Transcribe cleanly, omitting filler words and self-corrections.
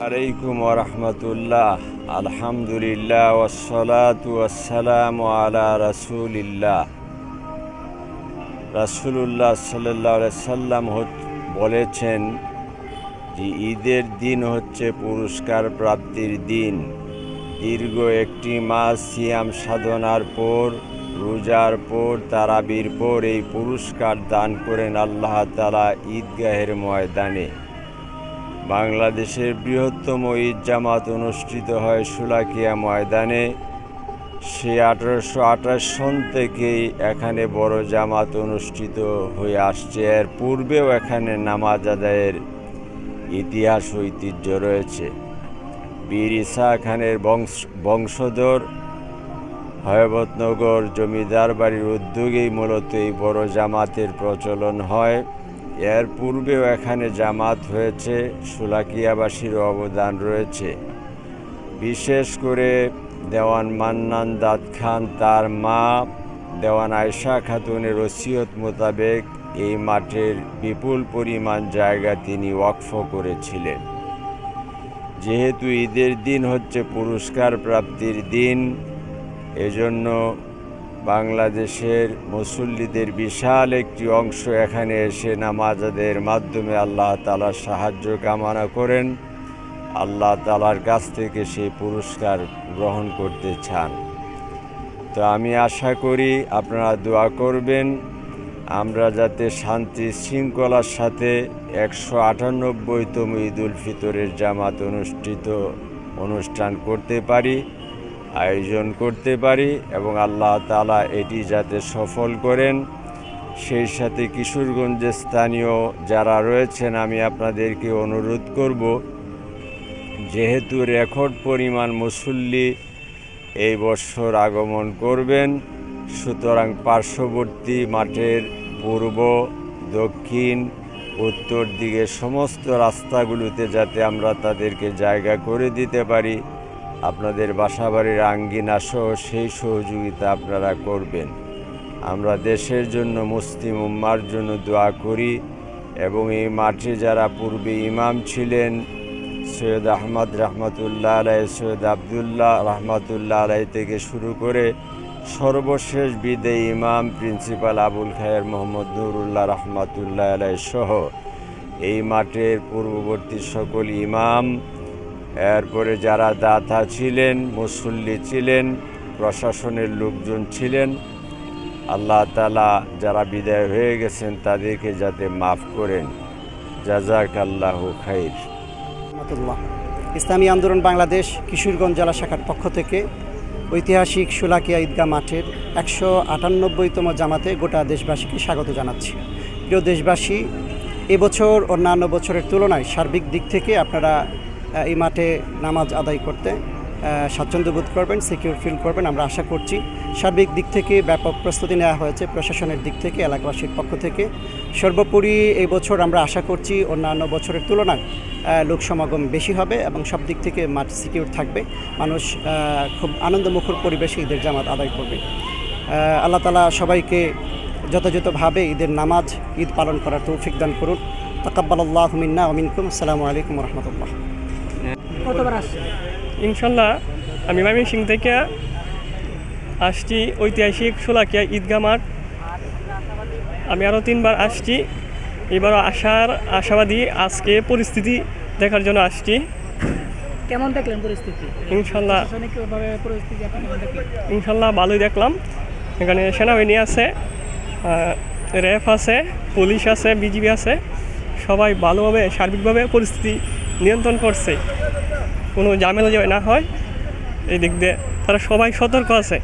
আলাইকুম ওয়া রাহমাতুল্লাহ। আলহামদুলিল্লাহ ওয়াসসালাতু ওয়াসসালামু আলা রাসূলিল্লাহ। রাসূলুল্লাহ সাল্লাল্লাহু আলাইহি সাল্লাম বলেছেন যে ঈদের দিন হচ্ছে পুরস্কার প্রাপ্তির দিন। দীর্ঘ একটি মাস সিয়াম সাধনার পর, রোজার পর, তারাবির পর এই পুরস্কার দান করেন আল্লাহ তাআলা ঈদগাহের ময়দানে। বাংলাদেশের বৃহত্তম ঈদ জামাত অনুষ্ঠিত হয় শোলাকিয়া ময়দানে। সে 1828 সন থেকেই এখানে বড় জামাত অনুষ্ঠিত হয়ে আসছে। এর পূর্বেও এখানে নামাজ আদায়ের ইতিহাস ঐতিহ্য রয়েছে। বীর ঈসা খানের বংশধর হয়বতনগর জমিদার বাড়ির উদ্যোগেই মূলত এই বড় জামাতের প্রচলন হয়। এর পূর্বেও এখানে জামাত হয়েছে, শোলাকিয়াবাসীর অবদান রয়েছে। বিশেষ করে দেওয়ান মান্নান দাদ খান তার মা দেওয়ান আয়েশা খাতুনের ওসিয়ত মোতাবেক এই মাঠের বিপুল পরিমাণ জায়গা তিনি ওয়াকফ করেছিলেন। যেহেতু ঈদের দিন হচ্ছে পুরস্কার প্রাপ্তির দিন, এজন্য বাংলাদেশের মুসল্লিদের বিশাল একটি অংশ এখানে এসে নামাজ আদায়ের মাধ্যমে আল্লাহ তাআলার সাহায্য কামনা করেন। আল্লাহ তাআলার কাছ থেকে সেই পুরস্কার গ্রহণ করতে চান। তো আমি আশা করি আপনারা দোয়া করবেন আমরা যাতে শান্তি শৃঙ্খলার সাথে 198তম ঈদুল ফিতরের জামাত অনুষ্ঠান করতে পারি, আয়োজন করতে পারি এবং আল্লাহ তাআলা এটি যাতে সফল করেন। সেই সাথে কিশোরগঞ্জের স্থানীয় যারা রয়েছেন আমি আপনাদেরকে অনুরোধ করব, যেহেতু রেকর্ড পরিমাণ মুসল্লি এই বছর আগমন করবেন, সুতরাং পার্শ্ববর্তী মাঠের পূর্ব, দক্ষিণ, উত্তর দিকে সমস্ত রাস্তাগুলোতে যাতে আমরা তাদেরকে জায়গা করে দিতে পারি, আপনাদের বাসাবাড়ির আঙ্গিনা সহ সেই সহযোগিতা আপনারা করবেন। আমরা দেশের জন্য, মুসলিম উম্মার জন্য দোয়া করি এবং এই মাঠে যারা পূর্বে ইমাম ছিলেন, সৈয়দ আহমদ রহমতুল্লাহ আলাই, সৈয়দ আবদুল্লাহ রহমতুল্লাহ আলাই থেকে শুরু করে সর্বশেষ বিদায়ী ইমাম প্রিন্সিপাল আবুল খায়ের মোহাম্মদ নুরুল্লাহ রহমতুল্লাহ আলাই সহ এই মাঠের পূর্ববর্তী সকল ইমাম, এরপরে যারা দাতা ছিলেন, মুসল্লি ছিলেন, প্রশাসনের লোকজন ছিলেন, আল্লাহ তাআলা যারা বিদায় হয়ে গেছেন তাদেরকে যাতে মাফ করেন। জাযাকাল্লাহু খাইর। ইসলামী আন্দোলন বাংলাদেশ কিশোরগঞ্জ জেলা শাখার পক্ষ থেকে ঐতিহাসিক শোলাকিয়া ঈদগাহ মাঠের 198তম জামাতে গোটা দেশবাসীকে স্বাগত জানাচ্ছি। প্রিয় দেশবাসী, এবছর অন্যান্য বছরের তুলনায় সার্বিক দিক থেকে আপনারা এই মাঠে নামাজ আদায় করতে স্বাচ্ছন্দ্য বোধ করবেন, সিকিউর ফিল করবেন আমরা আশা করছি। সার্বিক দিক থেকে ব্যাপক প্রস্তুতি নেওয়া হয়েছে প্রশাসনের দিক থেকে, এলাকাবাসীর পক্ষ থেকে। সর্বোপরি এই বছর আমরা আশা করছি অন্যান্য বছরের তুলনায় লোক সমাগম বেশি হবে এবং সব দিক থেকে মাঠ সিকিউর থাকবে। মানুষ খুব আনন্দমুখর পরিবেশে ঈদের জামাত আদায় করবে। আল্লাহ তাআলা সবাইকে যথাযথভাবে ঈদের নামাজ, ঈদ পালন করার তৌফিক দান করুন। তাকাব্বালাল্লাহু মিন্না ওয়া মিনকুম। আসসালামু আলাইকুম ওয়া রাহমাতুল্লাহ। কতবার আসছেন? ইনশাল্লাহ আমি ময়মনসিংহ থেকে আসছি ঐতিহাসিক শোলাকিয়া ঈদগাহ মাঠ। আমি আরও 3বার আসছি, এবারও আসার আশাবাদী। আজকে পরিস্থিতি দেখার জন্য আসছি। কেমন দেখলেন পরিস্থিতি? ইনশাল্লাহ ভালোই দেখলাম। এখানে সেনাবাহিনী আছে, র্যাব আছে, পুলিশ আছে, বিজিবি আছে, সবাই ভালোভাবে সার্বিকভাবে পরিস্থিতি নিয়ন্ত্রণ করছে, কোনো ঝামেলা যেন না হয় এই দিক দিয়ে তারা সবাই সতর্ক আছে।